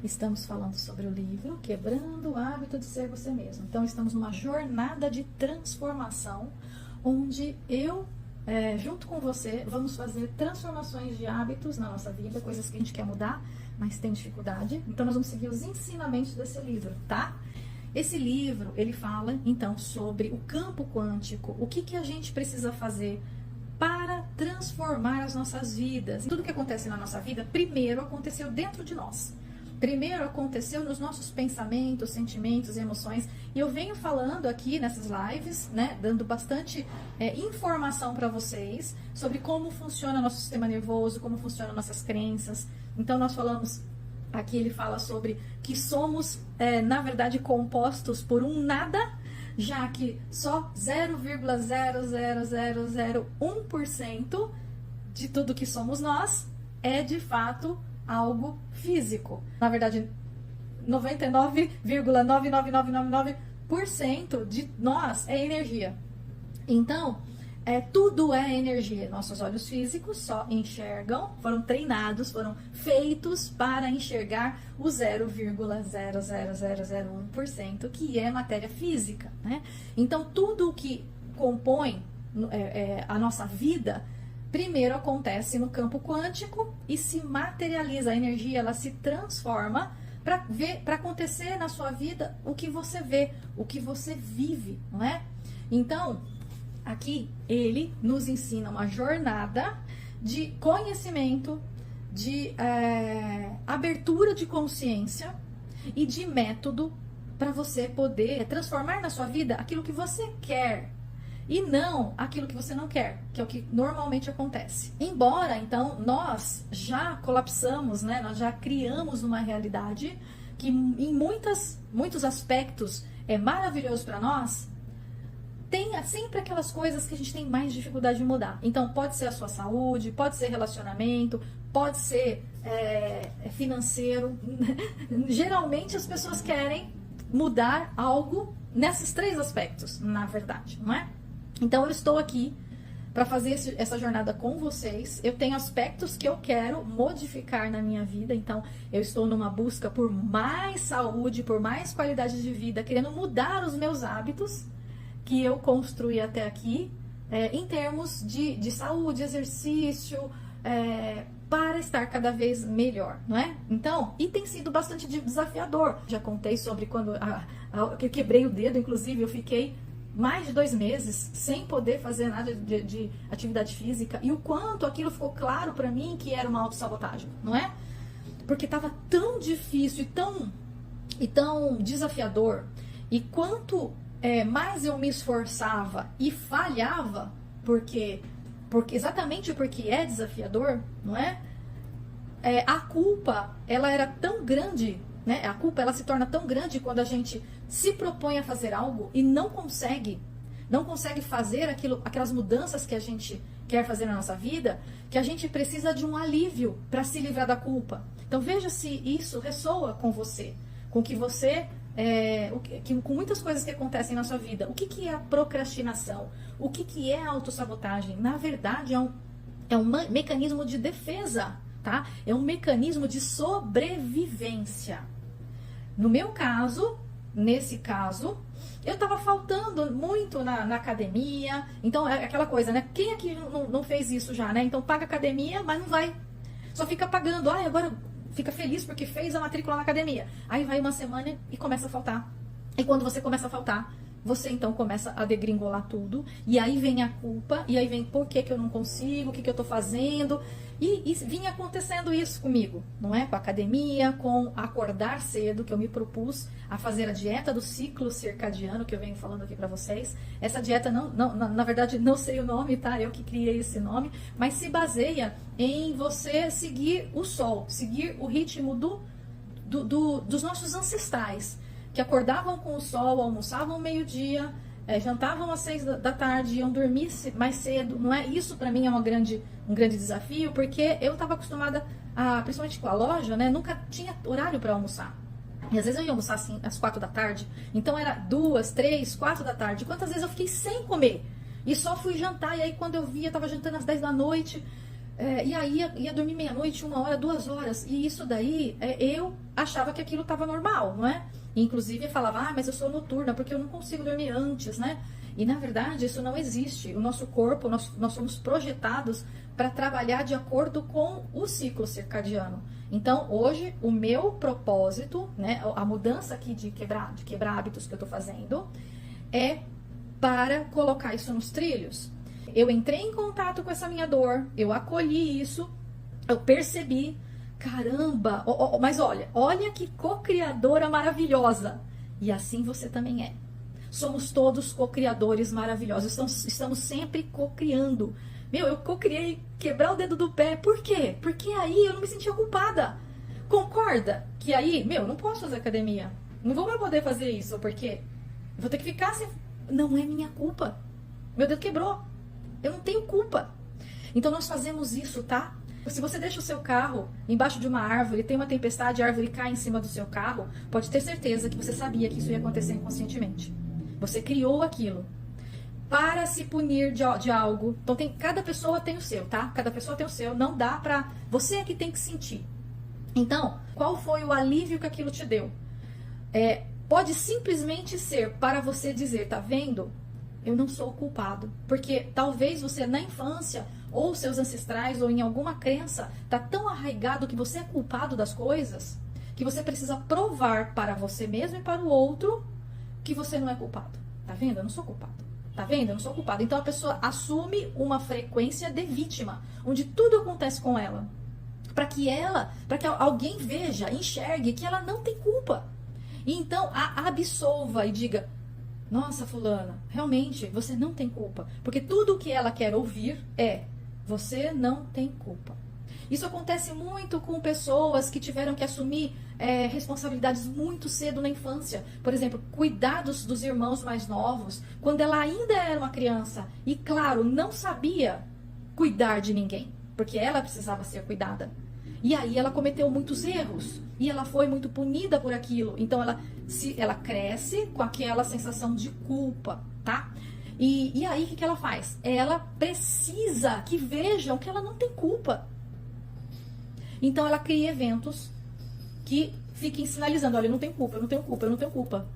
Estamos falando sobre o livro Quebrando o Hábito de Ser Você Mesmo. Então, estamos numa jornada de transformação, onde eu, junto com você, vamos fazer transformações de hábitos na nossa vida, coisas que a gente quer mudar, mas tem dificuldade. Então, nós vamos seguir os ensinamentos desse livro, tá? Esse livro, ele fala, então, sobre o campo quântico, o que a gente precisa fazer para transformar as nossas vidas. Tudo que acontece na nossa vida, primeiro aconteceu dentro de nós. Primeiro aconteceu nos nossos pensamentos, sentimentos, emoções. E eu venho falando aqui nessas lives, né, dando bastante informação para vocês sobre como funciona nosso sistema nervoso, como funcionam nossas crenças. Então nós falamos, aqui ele fala sobre que somos, na verdade, compostos por um nada, já que só 0,00001% de tudo que somos nós é de fato algo físico. Na verdade, 99,99999% de nós é energia. Então, tudo é energia. Nossos olhos físicos só enxergam, foram treinados, foram feitos para enxergar o 0,00001% que é matéria física, né? Então, tudo o que compõe a nossa vida primeiro acontece no campo quântico e se materializa. A energia, ela se transforma para acontecer na sua vida o que você vê, o que você vive, não é? Então, aqui ele nos ensina uma jornada de conhecimento, de abertura de consciência e de método para você poder transformar na sua vida aquilo que você quer. E não aquilo que você não quer, que é o que normalmente acontece. Embora, então, nós já colapsamos, né? Nós já criamos uma realidade que em muitos aspectos é maravilhoso para nós, tem sempre aquelas coisas que a gente tem mais dificuldade de mudar. Então, pode ser a sua saúde, pode ser relacionamento, pode ser financeiro. Geralmente as pessoas querem mudar algo nesses três aspectos, na verdade, não é? Então, eu estou aqui para fazer essa jornada com vocês. Eu tenho aspectos que eu quero modificar na minha vida. Então, eu estou numa busca por mais saúde, por mais qualidade de vida, querendo mudar os meus hábitos que eu construí até aqui, em termos de saúde, exercício, para estar cada vez melhor, não é? Então, e tem sido bastante desafiador. Já contei sobre quando eu quebrei o dedo, inclusive, eu fiquei mais de 2 meses sem poder fazer nada de atividade física, e o quanto aquilo ficou claro para mim que era uma autossabotagem, não é? Porque estava tão difícil e tão desafiador, e quanto mais eu me esforçava e falhava, exatamente porque é desafiador, não é? A culpa, ela era tão grande, né? A culpa, ela se torna tão grande quando a gente se propõe a fazer algo e não consegue fazer aquelas mudanças que a gente quer fazer na nossa vida, que a gente precisa de um alívio para se livrar da culpa. Então veja se isso ressoa com você, com que você, com muitas coisas que acontecem na sua vida. O que é a procrastinação? O que é a autossabotagem? Na verdade, é um mecanismo de defesa, tá? É um mecanismo de sobrevivência. No meu caso, nesse caso, eu tava faltando muito na academia. Então, é aquela coisa, né? Quem aqui não fez isso já, né? Então, paga academia, mas não vai. Só fica pagando. Agora fica feliz porque fez a matrícula na academia. Aí vai uma semana e começa a faltar. E quando você começa a faltar, você então começa a degringolar tudo. E aí vem a culpa. E aí vem por que eu não consigo, o que eu tô fazendo. E vinha acontecendo isso comigo, não é? Com a academia, com acordar cedo, que eu me propus a fazer a dieta do ciclo circadiano, que eu venho falando aqui pra vocês. Essa dieta, na verdade, não sei o nome, tá? Eu que criei esse nome, mas se baseia em você seguir o sol, seguir o ritmo dos nossos ancestrais, que acordavam com o sol, almoçavam ao meio-dia, jantavam às 6 da tarde, iam dormir mais cedo, não é? Isso para mim é um grande desafio, porque eu estava acostumada, principalmente com a loja, né? Nunca tinha horário para almoçar. E às vezes eu ia almoçar assim às 4 da tarde, então era 2, 3, 4 da tarde. Quantas vezes eu fiquei sem comer? E só fui jantar, e aí quando eu via, eu estava jantando às 10 da noite. E aí ia dormir meia-noite, 1 hora, 2 horas. E isso daí, eu achava que aquilo estava normal, não é? Inclusive falava, mas eu sou noturna porque eu não consigo dormir antes, né? E na verdade isso não existe. O nosso corpo, nós somos projetados para trabalhar de acordo com o ciclo circadiano. Então hoje o meu propósito, né, a mudança aqui de quebrar hábitos que eu estou fazendo é para colocar isso nos trilhos. Eu entrei em contato com essa minha dor, eu acolhi isso, eu percebi, caramba, mas olha que co-criadora maravilhosa. E assim você também é. Somos todos co-criadores maravilhosos, estamos sempre co-criando. Eu co-criei quebrar o dedo do pé, por quê? Porque aí eu não me sentia culpada. Concorda que aí, não posso fazer academia, não vou mais poder fazer isso, porque eu vou ter que ficar assim, não é minha culpa. Meu dedo quebrou. Eu não tenho culpa. Então nós fazemos isso, tá? Se você deixa o seu carro embaixo de uma árvore, tem uma tempestade, a árvore cai em cima do seu carro, pode ter certeza que você sabia que isso ia acontecer inconscientemente. Você criou aquilo para se punir de algo. Então cada pessoa tem o seu, tá? Cada pessoa tem o seu. Não dá pra... Você é que tem que sentir. Então, qual foi o alívio que aquilo te deu? Pode simplesmente ser para você dizer, tá vendo? Eu não sou o culpado. Porque talvez você na infância, ou seus ancestrais, ou em alguma crença, tá tão arraigado que você é culpado das coisas, que você precisa provar para você mesmo e para o outro que você não é culpado. Tá vendo? Eu não sou culpado. Tá vendo? Eu não sou culpado. Então a pessoa assume uma frequência de vítima, onde tudo acontece com ela. Para que alguém veja, enxergue que ela não tem culpa. E então a absolva e diga, nossa, fulana, realmente você não tem culpa. Porque tudo o que ela quer ouvir é, você não tem culpa. Isso acontece muito com pessoas que tiveram que assumir responsabilidades muito cedo na infância. Por exemplo, cuidados dos irmãos mais novos, quando ela ainda era uma criança e, claro, não sabia cuidar de ninguém, porque ela precisava ser cuidada. E aí ela cometeu muitos erros e ela foi muito punida por aquilo. Então ela cresce com aquela sensação de culpa, tá? E aí o que ela faz? Ela precisa que vejam que ela não tem culpa. Então ela cria eventos que fiquem sinalizando, olha, eu não tenho culpa, eu não tenho culpa, eu não tenho culpa,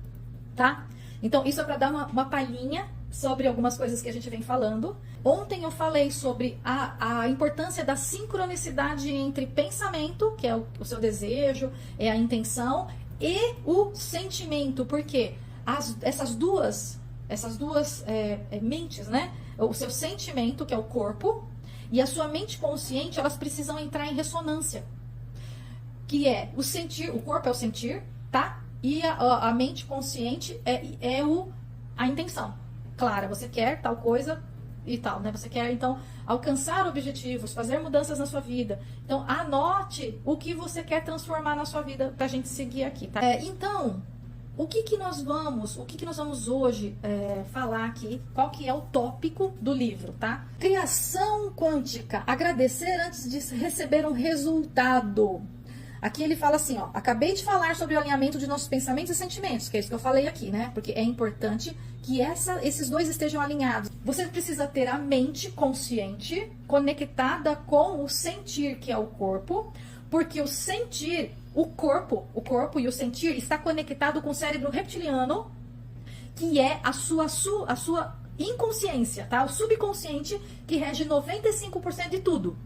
tá? Então isso é para dar uma palhinha sobre algumas coisas que a gente vem falando. Ontem eu falei sobre a importância da sincronicidade entre pensamento, que é o seu desejo, é a intenção, e o sentimento, porque essas duas mentes, né? O seu sentimento, que é o corpo, e a sua mente consciente, elas precisam entrar em ressonância. Que é o sentir, o corpo é o sentir, tá? E a mente consciente é a intenção. Clara, você quer tal coisa e tal, né? Você quer, então, alcançar objetivos, fazer mudanças na sua vida. Então, anote o que você quer transformar na sua vida pra gente seguir aqui, tá? Então, o que nós vamos hoje falar aqui? Qual que é o tópico do livro, tá? Criação quântica. Agradecer antes de receber um resultado. Aqui ele fala assim, ó, acabei de falar sobre o alinhamento de nossos pensamentos e sentimentos, que é isso que eu falei aqui, né? Porque é importante que esses dois estejam alinhados. Você precisa ter a mente consciente conectada com o sentir, que é o corpo, porque o sentir, o corpo e o sentir está conectado com o cérebro reptiliano, que é a sua inconsciência, tá? O subconsciente, que rege 95% de tudo.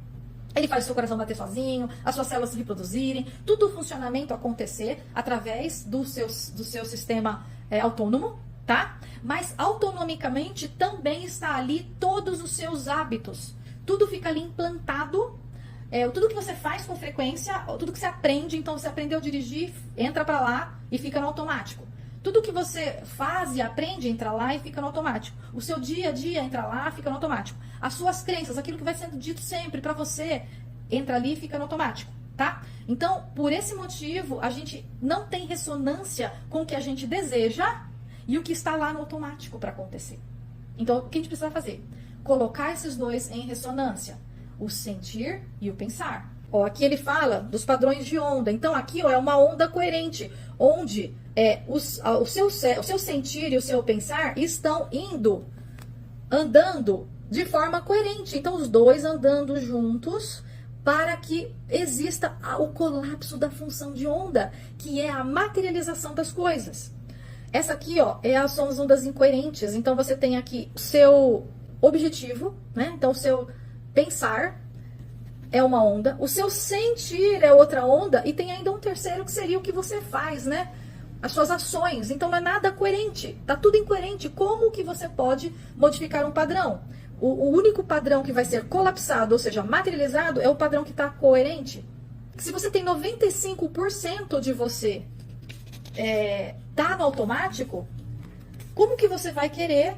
Ele faz o seu coração bater sozinho, as suas células se reproduzirem, tudo o funcionamento acontecer através do seu sistema autônomo, tá? Mas autonomicamente também está ali todos os seus hábitos. Tudo fica ali implantado, tudo que você faz com frequência, tudo que você aprende, então você aprendeu a dirigir, entra pra lá e fica no automático. Tudo que você faz e aprende entra lá e fica no automático. O seu dia a dia entra lá e fica no automático. As suas crenças, aquilo que vai sendo dito sempre pra você, entra ali e fica no automático, tá? Então, por esse motivo, a gente não tem ressonância com o que a gente deseja e o que está lá no automático para acontecer. Então, o que a gente precisa fazer? Colocar esses dois em ressonância. O sentir e o pensar. Ó, aqui ele fala dos padrões de onda. Então, aqui ó, é uma onda coerente, onde o seu sentir e o seu pensar estão andando de forma coerente. Então, os dois andando juntos para que exista o colapso da função de onda, que é a materialização das coisas. Essa aqui, ó, são as ondas incoerentes. Então, você tem aqui o seu objetivo, né? Então, o seu pensar é uma onda, o seu sentir é outra onda, e tem ainda um terceiro que seria o que você faz, né? As suas ações. Então, não é nada coerente. Tá tudo incoerente. Como que você pode modificar um padrão? O único padrão que vai ser colapsado, ou seja, materializado, é o padrão que está coerente. Se você tem 95% de você tá no automático, como que você vai querer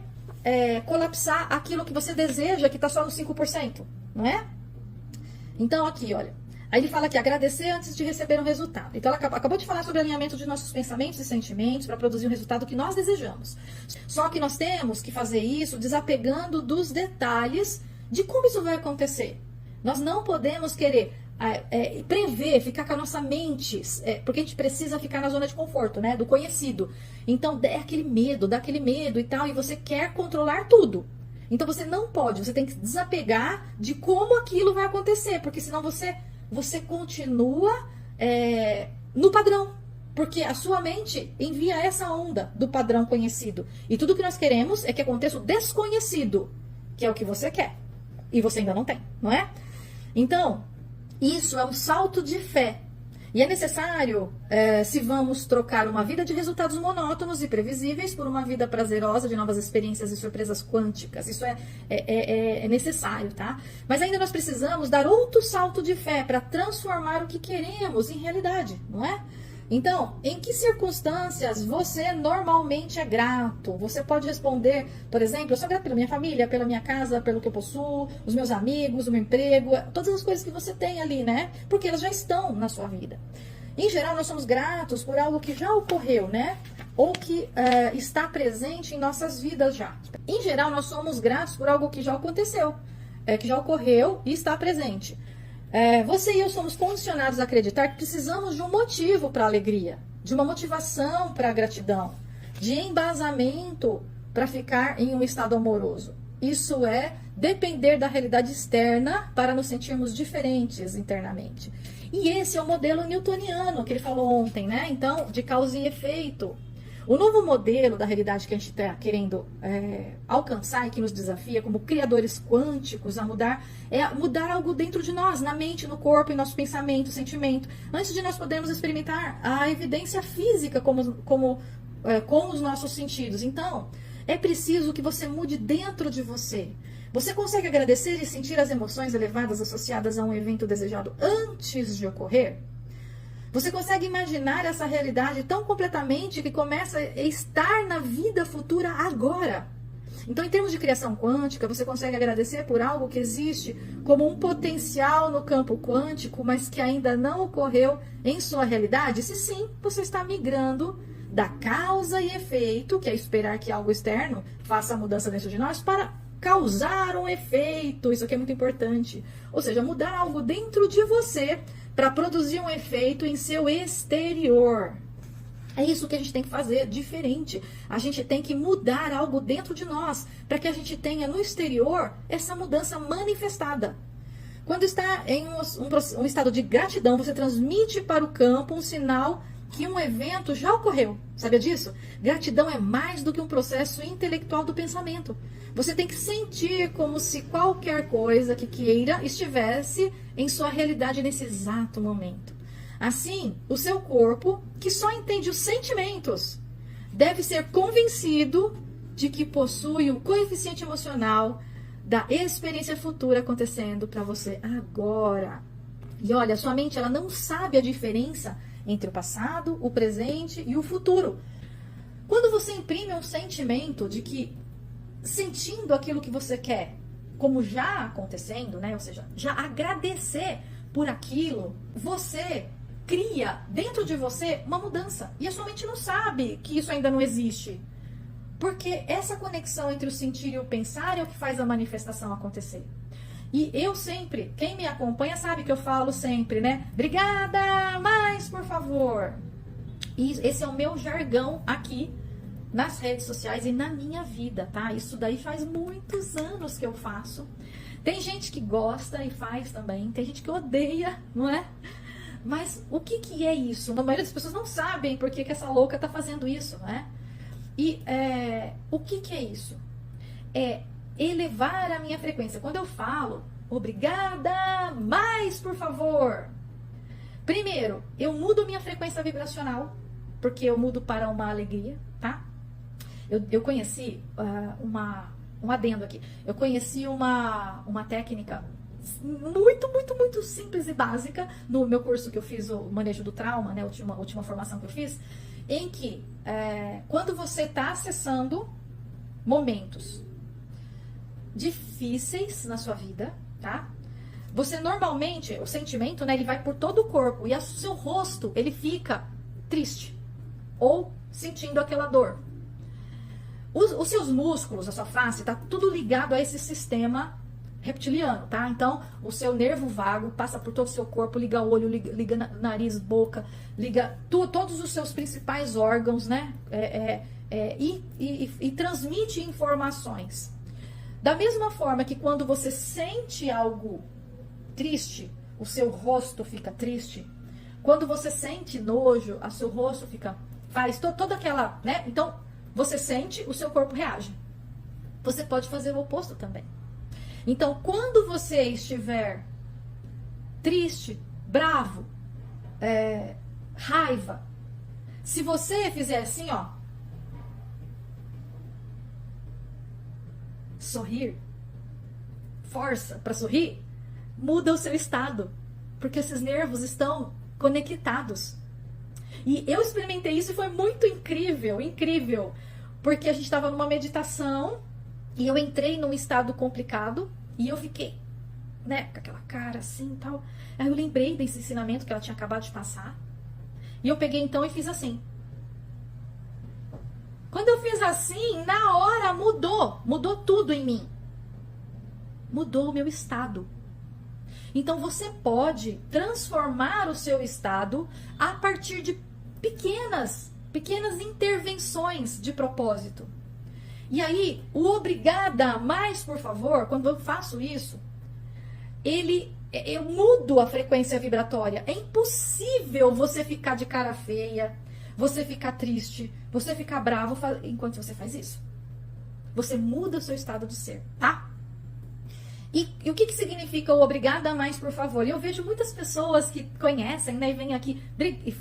colapsar aquilo que você deseja, que está só no 5%, não é? Então, aqui, olha. Aí ele fala que agradecer antes de receber um resultado. Então, ela acabou de falar sobre alinhamento de nossos pensamentos e sentimentos para produzir o resultado que nós desejamos. Só que nós temos que fazer isso desapegando dos detalhes de como isso vai acontecer. Nós não podemos querer prever, ficar com a nossa mente, porque a gente precisa ficar na zona de conforto, né, do conhecido. Então, dá aquele medo e tal, e você quer controlar tudo. Então, você não pode, você tem que desapegar de como aquilo vai acontecer, porque senão você continua no padrão, porque a sua mente envia essa onda do padrão conhecido. E tudo que nós queremos é que aconteça o desconhecido, que é o que você quer. E você ainda não tem, não é? Então, isso é um salto de fé. E é necessário, se vamos trocar uma vida de resultados monótonos e previsíveis por uma vida prazerosa de novas experiências e surpresas quânticas. Isso é necessário, tá? Mas ainda nós precisamos dar outro salto de fé para transformar o que queremos em realidade, não é? Então, em que circunstâncias você normalmente é grato? Você pode responder, por exemplo, eu sou grato pela minha família, pela minha casa, pelo que eu possuo, os meus amigos, o meu emprego, todas as coisas que você tem ali, né? Porque elas já estão na sua vida. Em geral, nós somos gratos por algo que já ocorreu, né? Ou que está presente em nossas vidas já. Em geral, nós somos gratos por algo que já aconteceu, que já ocorreu e está presente. Você e eu somos condicionados a acreditar que precisamos de um motivo para a alegria, de uma motivação para a gratidão, de embasamento para ficar em um estado amoroso. Isso é depender da realidade externa para nos sentirmos diferentes internamente. E esse é o modelo newtoniano que ele falou ontem, né? Então, de causa e efeito. O novo modelo da realidade que a gente está querendo alcançar e que nos desafia como criadores quânticos a mudar, é mudar algo dentro de nós, na mente, no corpo, em nosso pensamento, sentimento, antes de nós podermos experimentar a evidência física com os nossos sentidos. Então, é preciso que você mude dentro de você. Você consegue agradecer e sentir as emoções elevadas associadas a um evento desejado antes de ocorrer? Você consegue imaginar essa realidade tão completamente que começa a estar na vida futura agora? Então, em termos de criação quântica, você consegue agradecer por algo que existe como um potencial no campo quântico, mas que ainda não ocorreu em sua realidade? Se sim, você está migrando da causa e efeito, que é esperar que algo externo faça a mudança dentro de nós, para causar um efeito. Isso aqui é muito importante. Ou seja, mudar algo dentro de você para produzir um efeito em seu exterior. É isso que a gente tem que fazer diferente. A gente tem que mudar algo dentro de nós para que a gente tenha no exterior essa mudança manifestada. Quando está em um estado de gratidão, você transmite para o campo um sinal que um evento já ocorreu. Sabia disso? Gratidão é mais do que um processo intelectual do pensamento. Você tem que sentir como se qualquer coisa que queira estivesse em sua realidade nesse exato momento. Assim, o seu corpo, que só entende os sentimentos, deve ser convencido de que possui o coeficiente emocional da experiência futura acontecendo para você agora. E olha, sua mente ela não sabe a diferença entre o passado, o presente e o futuro. Quando você imprime um sentimento de que sentindo aquilo que você quer, como já acontecendo, né? Ou seja, já agradecer por aquilo, você cria dentro de você uma mudança. E a sua mente não sabe que isso ainda não existe. Porque essa conexão entre o sentir e o pensar é o que faz a manifestação acontecer. E eu sempre, quem me acompanha sabe que eu falo sempre, né? Obrigada, mais por favor. E esse é o meu jargão aqui nas redes sociais e na minha vida, tá? Isso daí faz muitos anos que eu faço. Tem gente que gosta e faz também, tem gente que odeia, não é? Mas o que é isso? A maioria das pessoas não sabem por que essa louca tá fazendo isso, não é? E o que é isso? É elevar a minha frequência. Quando eu falo, obrigada, mais por favor. Primeiro, eu mudo minha frequência vibracional, porque eu mudo para uma alegria, tá? Eu conheci um adendo aqui. Eu conheci uma técnica muito simples e básica no meu curso que eu fiz, o manejo do trauma, né? A última formação que eu fiz, em que quando você está acessando momentos difíceis na sua vida, tá? Você normalmente, o sentimento, né, ele vai por todo o corpo e o seu rosto, ele fica triste ou sentindo aquela dor. Os seus músculos, a sua face, tá tudo ligado a esse sistema reptiliano, tá? Então, o seu nervo vago passa por todo o seu corpo, liga o olho, liga nariz, boca, liga todos os seus principais órgãos, né? E transmite informações. Da mesma forma que quando você sente algo triste, o seu rosto fica triste. Quando você sente nojo, o seu rosto faz toda aquela, né? Então, você sente, o seu corpo reage. Você pode fazer o oposto também. Então, quando você estiver triste, bravo, raiva, se você fizer assim, ó, sorrir, força para sorrir, muda o seu estado, porque esses nervos estão conectados. E eu experimentei isso e foi muito incrível, porque a gente estava numa meditação e eu entrei num estado complicado e eu fiquei, né, com aquela cara assim e tal. Aí eu lembrei desse ensinamento que ela tinha acabado de passar e eu peguei então e fiz assim. Quando eu fiz assim, na hora mudou tudo em mim. Mudou o meu estado. Então você pode transformar o seu estado a partir de pequenas intervenções de propósito. E aí, o obrigada, mais por favor, quando eu faço isso, eu mudo a frequência vibratória. É impossível você ficar de cara feia, você ficar triste, você ficar bravo enquanto você faz isso. Você muda o seu estado de ser, tá? E o que significa o obrigada, mais por favor? Eu vejo muitas pessoas que conhecem, né, e vêm aqui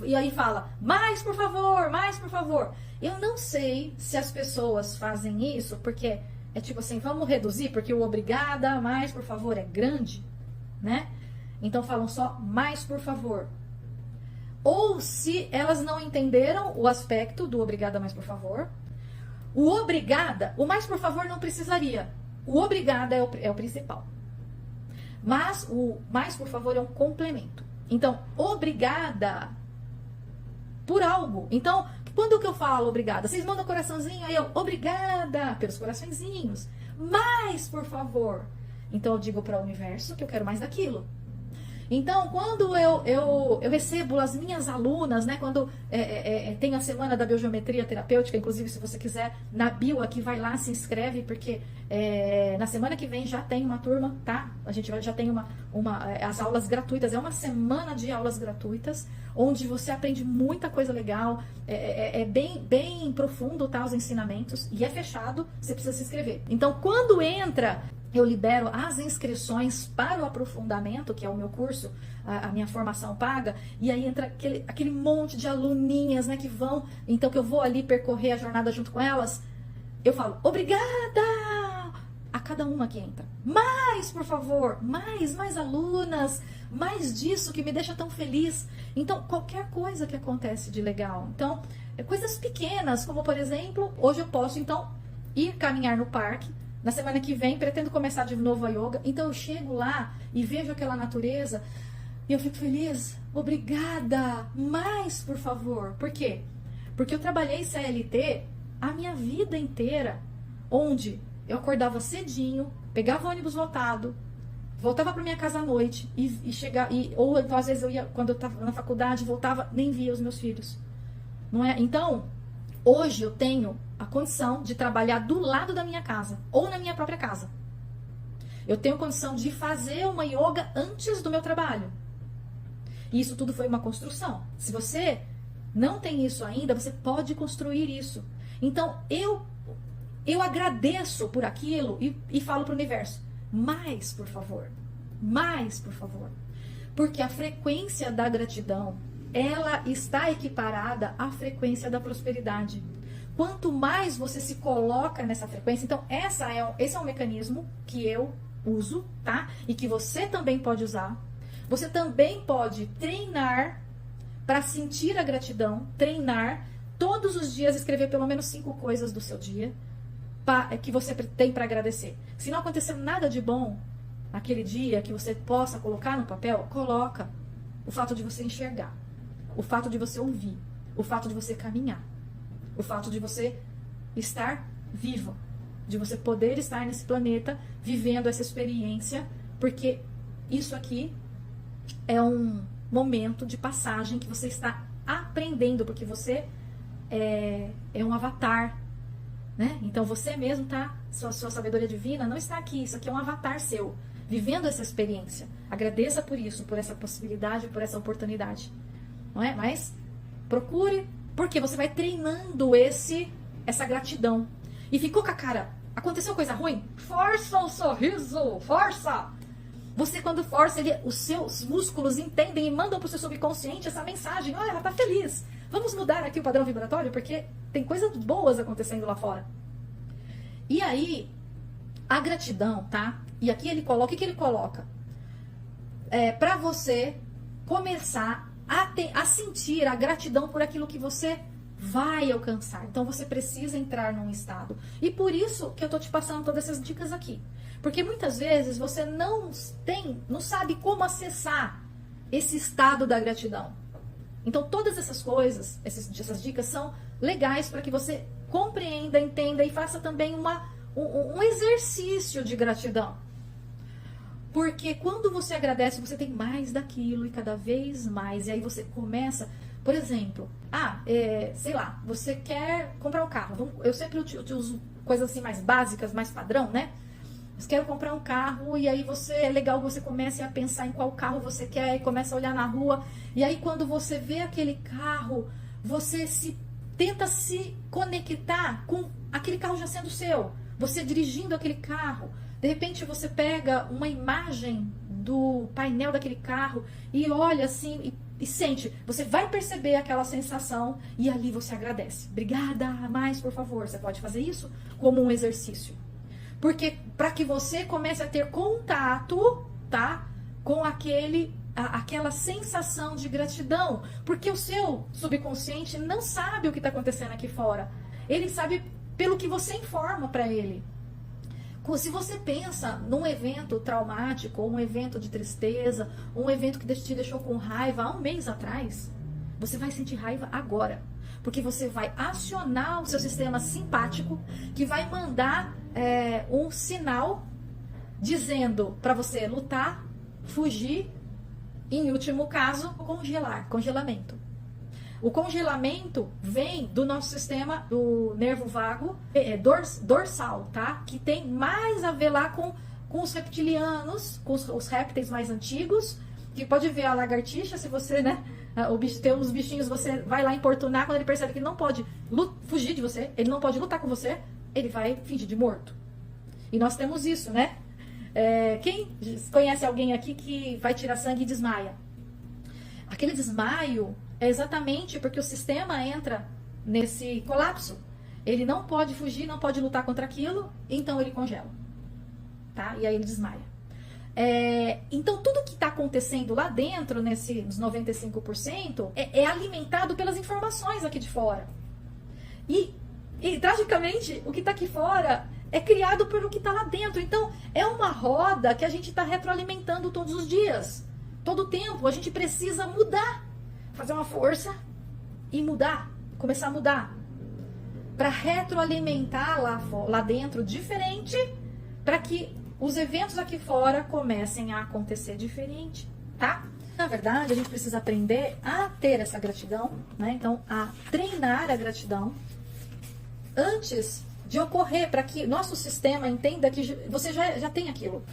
e aí fala, mais por favor, mais por favor. Eu não sei se as pessoas fazem isso porque é tipo assim, vamos reduzir, porque o obrigada, mais por favor é grande, né? Então falam só mais por favor. Ou se elas não entenderam o aspecto do obrigada, mais por favor. O obrigada, o mais por favor não precisaria. O obrigada é o principal. Mas o mais por favor é um complemento. Então, obrigada por algo. Então, quando que eu falo obrigada? Vocês mandam coraçãozinho, aí eu, obrigada pelos coraçõezinhos. Mais por favor. Então eu digo para o universo que eu quero mais daquilo. Então, quando eu recebo as minhas alunas, né, quando tem a semana da biogeometria terapêutica, inclusive se você quiser, na bio aqui, vai lá, se inscreve, porque na semana que vem já tem uma turma, tá? A gente já tem as aulas gratuitas, é uma semana de aulas gratuitas, onde você aprende muita coisa legal, bem profundo, tá, os ensinamentos, e é fechado, você precisa se inscrever. Então, quando entra... Eu libero as inscrições para o aprofundamento, que é o meu curso, a minha formação paga, e aí entra aquele monte de aluninhas, né, que vão, então que eu vou ali percorrer a jornada junto com elas, eu falo, obrigada a cada uma que entra. Mais, por favor, mais alunas, mais disso que me deixa tão feliz. Então, qualquer coisa que acontece de legal. Então, coisas pequenas, como por exemplo, hoje eu posso, então, ir caminhar no parque. Na semana que vem, pretendo começar de novo a yoga. Então, eu chego lá e vejo aquela natureza e eu fico feliz. Obrigada! Mais, por favor. Por quê? Porque eu trabalhei CLT a minha vida inteira, onde eu acordava cedinho, pegava o ônibus lotado, voltava para minha casa à noite ou então às vezes eu ia, quando eu estava na faculdade, voltava, nem via os meus filhos. Não é? Então, hoje eu tenho a condição de trabalhar do lado da minha casa ou na minha própria casa. Eu tenho condição de fazer uma yoga antes do meu trabalho. E isso tudo foi uma construção. Se você não tem isso ainda, você pode construir isso. Então, eu agradeço por aquilo e falo para o universo, mais, por favor. Mais, por favor. Porque a frequência da gratidão, ela está equiparada à frequência da prosperidade. Quanto mais você se coloca nessa frequência, então esse é um mecanismo que eu uso, tá? E que você também pode usar. Você também pode treinar para sentir a gratidão, treinar todos os dias, escrever pelo menos 5 coisas do seu dia que você tem para agradecer. Se não acontecer nada de bom naquele dia que você possa colocar no papel, coloca o fato de você enxergar, o fato de você ouvir, o fato de você caminhar, o fato de você estar vivo, de você poder estar nesse planeta vivendo essa experiência, porque isso aqui é um momento de passagem que você está aprendendo, porque você é um avatar, né? Então você mesmo tá, sua sabedoria divina não está aqui, isso aqui é um avatar seu, vivendo essa experiência. Agradeça por isso, por essa possibilidade, por essa oportunidade, não é? Mas procure, porque você vai treinando essa gratidão. E ficou com a cara, aconteceu coisa ruim? Força o sorriso, força! Você quando força, os seus músculos entendem e mandam para o seu subconsciente essa mensagem. Olha, ela está feliz. Vamos mudar aqui o padrão vibratório, porque tem coisas boas acontecendo lá fora. E aí, a gratidão, tá? E aqui ele coloca, o que ele coloca? Para você começar a sentir a gratidão por aquilo que você vai alcançar. Então você precisa entrar num estado. E por isso que eu tô te passando todas essas dicas aqui. Porque muitas vezes você não sabe como acessar esse estado da gratidão. Então todas essas coisas, essas dicas são legais para que você compreenda, entenda e faça também um exercício de gratidão. Porque quando você agradece, você tem mais daquilo e cada vez mais. E aí você começa, por exemplo, sei lá, você quer comprar um carro. Eu sempre uso coisas assim mais básicas, mais padrão, né? Você quer comprar um carro e aí é legal que você comece a pensar em qual carro você quer e começa a olhar na rua. E aí quando você vê aquele carro, você tenta se conectar com aquele carro já sendo seu. Você dirigindo aquele carro. De repente você pega uma imagem do painel daquele carro e olha assim e sente. Você vai perceber aquela sensação e ali você agradece. Obrigada, mais por favor. Você pode fazer isso como um exercício. Porque para que você comece a ter contato, tá, com aquela sensação de gratidão. Porque o seu subconsciente não sabe o que está acontecendo aqui fora. Ele sabe pelo que você informa para ele. Se você pensa num evento traumático, ou um evento de tristeza, ou um evento que te deixou com raiva há um mês atrás, você vai sentir raiva agora. Porque você vai acionar o seu sistema simpático, que vai mandar um sinal dizendo para você lutar, fugir, e, em último caso, congelamento. O congelamento vem do nosso sistema, do nervo vago, dorsal, tá? Que tem mais a ver lá com os reptilianos, com os répteis mais antigos, que pode ver a lagartixa, se você, né? Tem uns bichinhos, você vai lá importunar, quando ele percebe que ele não pode fugir de você, ele não pode lutar com você, ele vai fingir de morto. E nós temos isso, né? Quem conhece alguém aqui que vai tirar sangue e desmaia? Aquele desmaio é exatamente porque o sistema entra nesse colapso. Ele não pode fugir, não pode lutar contra aquilo, então ele congela. Tá? E aí ele desmaia. Então tudo que está acontecendo lá dentro, nesses 95%, é alimentado pelas informações aqui de fora. E tragicamente, o que está aqui fora é criado pelo que está lá dentro. Então, é uma roda que a gente está retroalimentando todos os dias. Todo o tempo, a gente precisa mudar. Fazer uma força e mudar. Começar a mudar. Para retroalimentar lá dentro diferente, para que os eventos aqui fora comecem a acontecer diferente, tá? Na verdade, a gente precisa aprender a ter essa gratidão, né? Então, a treinar a gratidão. antes de ocorrer, para que nosso sistema entenda que você já tem aquilo,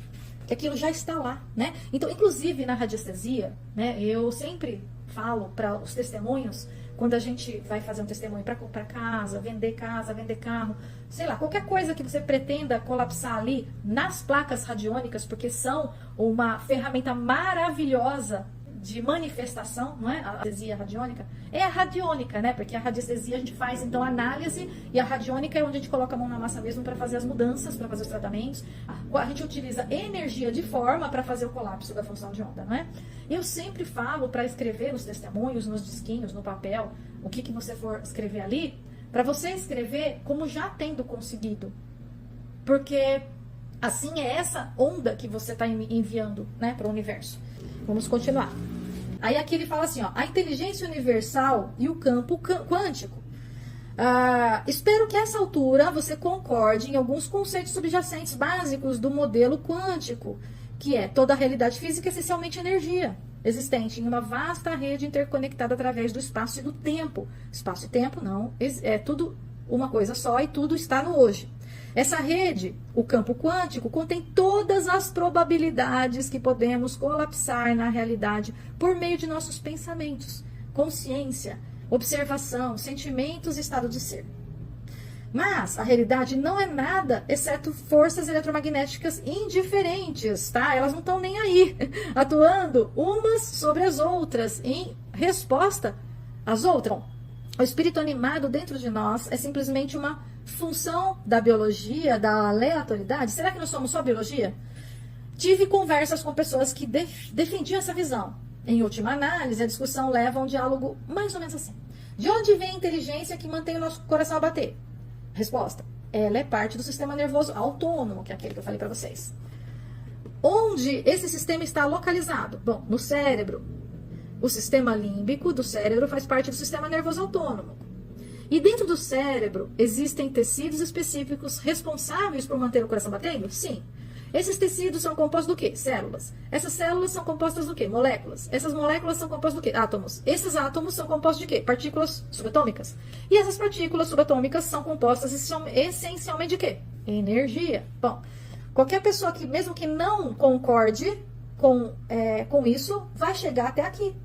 que aquilo já está lá, né? Então, inclusive na radiestesia, né, eu sempre falo para os testemunhos, quando a gente vai fazer um testemunho para comprar casa, vender carro, sei lá, qualquer coisa que você pretenda colapsar ali nas placas radiônicas, porque são uma ferramenta maravilhosa de manifestação, não é? A radiestesia radiônica é a radiônica, né? Porque a radiestesia a gente faz então análise e a radiônica é onde a gente coloca a mão na massa mesmo para fazer as mudanças, para fazer os tratamentos. A gente utiliza energia de forma para fazer o colapso da função de onda, não é? Eu sempre falo para escrever nos testemunhos, nos disquinhos, no papel, o que você for escrever ali, para você escrever como já tendo conseguido, porque assim é essa onda que você está enviando, né, para o universo. Vamos continuar. Aí aqui ele fala assim, ó, a inteligência universal e o campo quântico. Espero que a essa altura você concorde em alguns conceitos subjacentes básicos do modelo quântico, que é toda a realidade física é essencialmente energia, existente em uma vasta rede interconectada através do espaço e do tempo. Espaço e tempo não, é tudo uma coisa só e tudo está no hoje. Essa rede, o campo quântico, contém todas as probabilidades que podemos colapsar na realidade por meio de nossos pensamentos, consciência, observação, sentimentos e estado de ser. Mas a realidade não é nada exceto forças eletromagnéticas indiferentes, tá? Elas não estão nem aí, atuando umas sobre as outras em resposta às outras. O espírito animado dentro de nós é simplesmente uma função da biologia, da aleatoriedade. Será que nós somos só biologia? Tive conversas com pessoas que defendiam essa visão. Em última análise, a discussão leva a um diálogo mais ou menos assim. De onde vem a inteligência que mantém o nosso coração a bater? Resposta: ela é parte do sistema nervoso autônomo, que é aquele que eu falei para vocês. Onde esse sistema está localizado? Bom, no cérebro. O sistema límbico do cérebro faz parte do sistema nervoso autônomo. E dentro do cérebro existem tecidos específicos responsáveis por manter o coração batendo? Sim. Esses tecidos são compostos do quê? Células. Essas células são compostas do quê? Moléculas. Essas moléculas são compostas do quê? Átomos. Esses átomos são compostos de quê? Partículas subatômicas. E essas partículas subatômicas são compostas essencialmente de quê? Energia. Bom, qualquer pessoa que, mesmo que não concorde com isso, vai chegar até aqui.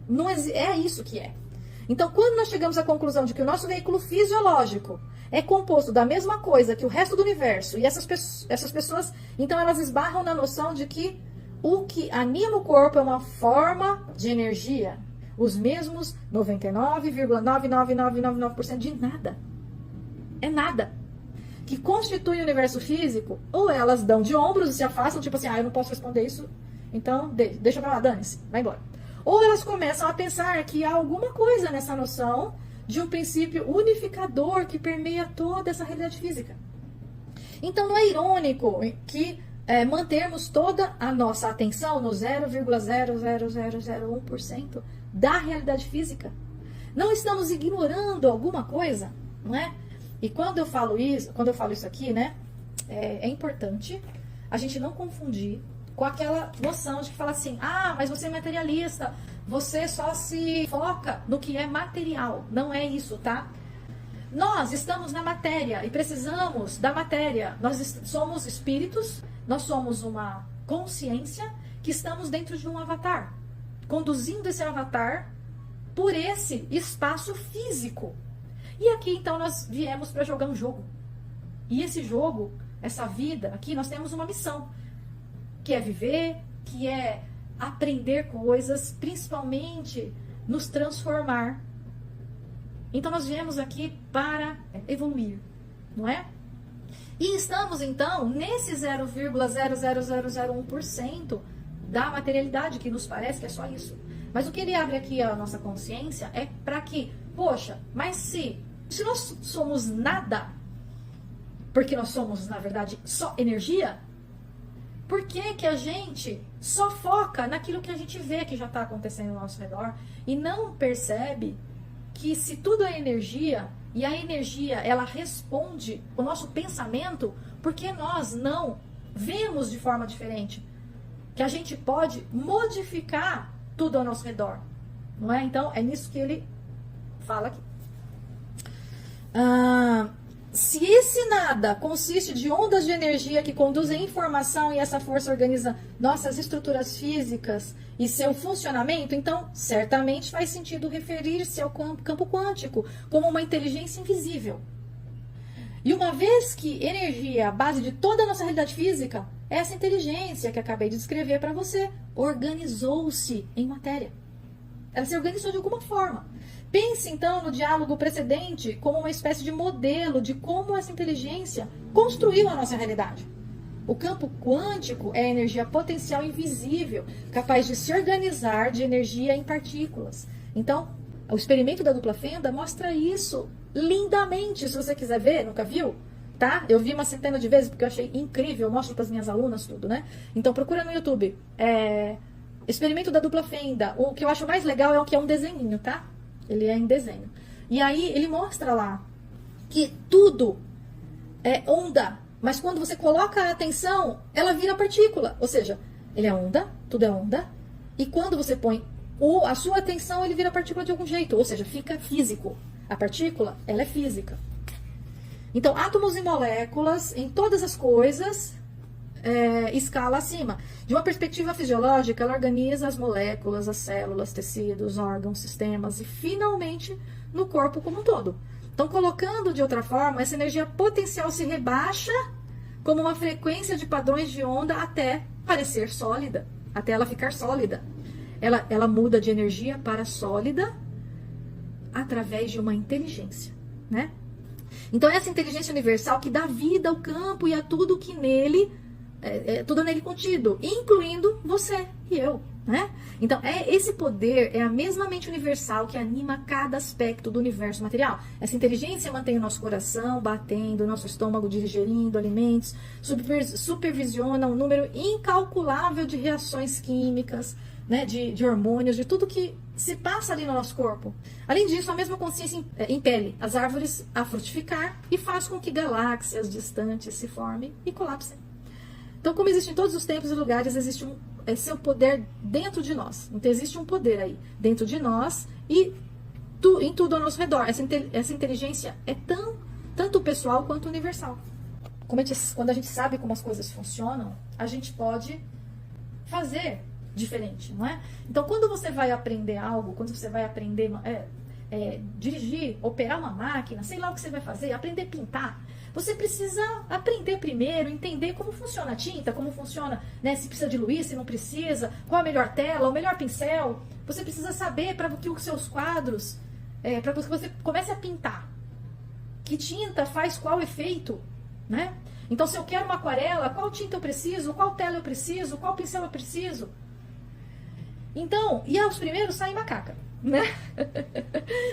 Não é isso que é. Então, quando nós chegamos à conclusão de que o nosso veículo fisiológico é composto da mesma coisa que o resto do universo, e essas pessoas, então elas esbarram na noção de que o que anima o corpo é uma forma de energia. Os mesmos 99,99999% de nada. É nada. Que constitui o universo físico, ou elas dão de ombros e se afastam, tipo assim, eu não posso responder isso, então deixa pra lá, dane-se, vai embora. Ou elas começam a pensar que há alguma coisa nessa noção de um princípio unificador que permeia toda essa realidade física. Então não é irônico que mantermos toda a nossa atenção no 0,00001% da realidade física. Não estamos ignorando alguma coisa, não é? E quando eu falo isso aqui, né, é importante a gente não confundir com aquela noção de que fala assim, mas você é materialista, você só se foca no que é material. Não é isso, tá? Nós estamos na matéria e precisamos da matéria. Nós somos espíritos, nós somos uma consciência que estamos dentro de um avatar, conduzindo esse avatar por esse espaço físico. E aqui, então, nós viemos para jogar um jogo. E esse jogo, essa vida, aqui nós temos uma missão, que é viver, que é aprender coisas, principalmente nos transformar. Então nós viemos aqui para evoluir, não é? E estamos então nesse 0,00001% da materialidade, que nos parece que é só isso. Mas o que ele abre aqui a nossa consciência é para que, poxa, mas se nós somos nada, porque nós somos, na verdade, só energia, por que a gente só foca naquilo que a gente vê que já está acontecendo ao nosso redor e não percebe que se tudo é energia e a energia ela responde o nosso pensamento, porque nós não vemos de forma diferente? Que a gente pode modificar tudo ao nosso redor, não é? Então é nisso que ele fala aqui. Se esse nada consiste de ondas de energia que conduzem informação e essa força organiza nossas estruturas físicas e seu funcionamento, então certamente faz sentido referir-se ao campo quântico como uma inteligência invisível. E uma vez que energia é a base de toda a nossa realidade física, essa inteligência que acabei de descrever para você organizou-se em matéria. Ela se organizou de alguma forma. Pense então no diálogo precedente como uma espécie de modelo de como essa inteligência construiu a nossa realidade. O campo quântico é a energia potencial invisível, capaz de se organizar de energia em partículas. Então, o experimento da dupla fenda mostra isso lindamente. Se você quiser ver, nunca viu? Tá? Eu vi uma centena de vezes porque eu achei incrível. Eu mostro para as minhas alunas tudo, né? Então, procura no YouTube. Experimento da dupla fenda. O que eu acho mais legal é o que é um desenhinho, tá? Ele é em desenho. E aí ele mostra lá que tudo é onda, mas quando você coloca a atenção, ela vira partícula. Ou seja, ele é onda, tudo é onda, e quando você põe a sua atenção, ele vira partícula de algum jeito. Ou seja, fica físico. A partícula, ela é física. Então, átomos e moléculas em todas as coisas, escala acima. De uma perspectiva fisiológica, ela organiza as moléculas, as células, tecidos, órgãos, sistemas e, finalmente, no corpo como um todo. Então, colocando de outra forma, essa energia potencial se rebaixa como uma frequência de padrões de onda até parecer sólida, até ela ficar sólida. Ela muda de energia para sólida através de uma inteligência, né? Então, essa inteligência universal que dá vida ao campo e a tudo que nele tudo nele contido, incluindo você e eu, né? Então, esse poder é a mesma mente universal que anima cada aspecto do universo material. Essa inteligência mantém o nosso coração batendo, o nosso estômago digerindo alimentos, supervisiona um número incalculável de reações químicas, né, de hormônios, de tudo que se passa ali no nosso corpo. Além disso, a mesma consciência impele as árvores a frutificar e faz com que galáxias distantes se formem e colapsem. Então, como existe em todos os tempos e lugares, existe seu poder dentro de nós. Então, existe um poder aí dentro de nós e em tudo ao nosso redor. Essa inteligência é tanto pessoal quanto universal. Quando a gente sabe como as coisas funcionam, a gente pode fazer diferente, não é? Então, quando você vai aprender algo, quando você vai aprender dirigir, operar uma máquina, sei lá o que você vai fazer, aprender a pintar, você precisa aprender primeiro, entender como funciona a tinta, como funciona, né, se precisa diluir, se não precisa, qual a melhor tela, o melhor pincel. Você precisa saber para que os seus quadros, para que você comece a pintar, que tinta faz qual efeito, né? Então, se eu quero uma aquarela, qual tinta eu preciso, qual tela eu preciso, qual pincel eu preciso. Então, e aos primeiros saem macaca, né?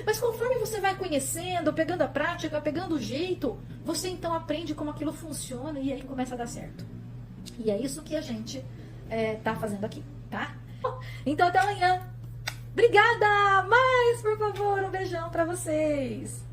Mas conforme você vai conhecendo, pegando a prática, pegando o jeito, você então aprende como aquilo funciona e aí começa a dar certo. E é isso que a gente tá fazendo aqui, tá? Então até amanhã. Obrigada! Mais, por favor, um beijão pra vocês.